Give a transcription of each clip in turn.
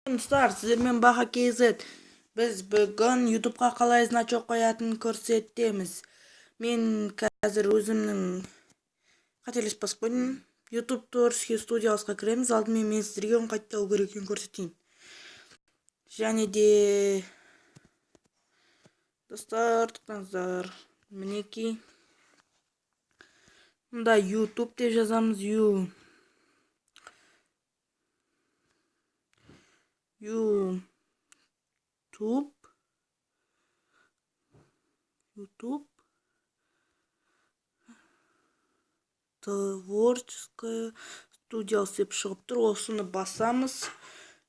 Достар, сіздермен Баха KZ. Біз бүгін YouTube'ға қалай значок қоятынын көрсетеміз. Мен қазір өзімнің қателеспес басып қойдым. YouTube Творческий студиясына кіреміз. Алдымен мен сіздерге оны қайталау керек екенін көрсетейін. Және де достар, тоқтаңыздар. Мінекей. Мұнда YouTube деп жазамыз. YouTube Творческая студиясы деп шығып тұр. Осыны басамыз.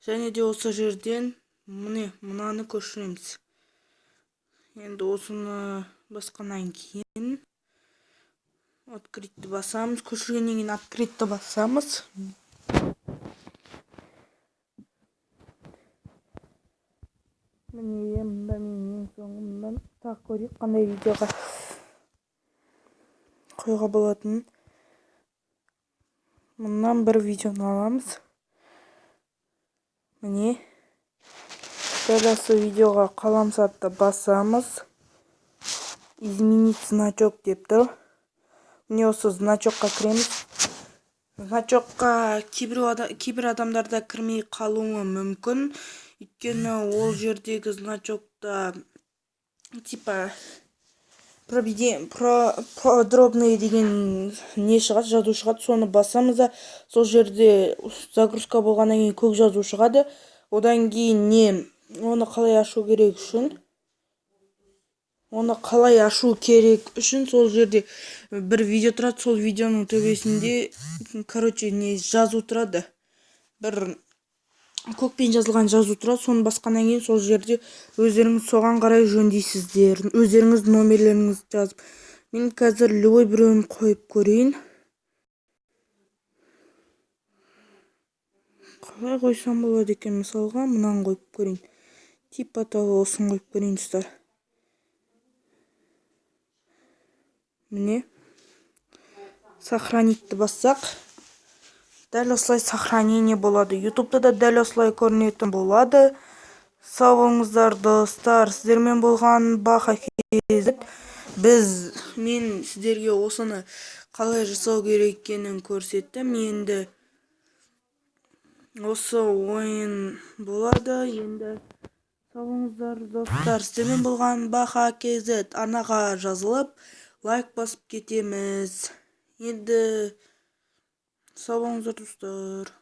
Және де осы жерден мынаны көшіреміз. Енді осыны басқаннан кейін открытті басамыз. Көшіргеннен кейін открытті басамыз. Міне мұнда мен ең соңымдан тағы көрейік қандай видеоға қоюға болатынын. Мұндан бір видеоны аламыз. Міне дәл осы видеоға қаламсапты басамыз. Изменить значок деп тұр. Міне осы значокқа кіреміз. Значокқа кейбір адамдарда кірмей қалуы мүмкін. Өйткені ол жердегі значокта типа подробный деген не шығады, жазу шығады. Соны басамыз да сол жерде загрузка болғаннан кейін көк жазу шығады. Одан кейін оны қалай ашу керек үшін сол жерде бір видео тұрады. Сол видеоның төбесінде жазу тұрады. Бір көкпен жазылған жазу тұрады. Соны басқаннан кейін сол жерде өздеріңіз соған қарай жөндейсіздер. Өздеріңіз номерлеріңізді жазып. Мен қазір любой біреуін қойып көрейін. Қалай қойсам болады екен? Мысалға мұнан қойып көрейін. Типа того осын қойып көрейін достар. Міне сохранитті бассақ, дәл осылай сохранение болады. YouTube'да да дәл осылай көрінетін болады. Сау болыңыздар достар. Сіздермен болған Баха KZ. Мен сіздерге осыны қалай жасау керек екенін көрсеттім. Енді осы ойын болады. Енді сау болыңыздар достар. Сіздермен болған Баха KZ. Арнаға жазылып лайк басып кетеміз. Енді сау болыңыздар достар.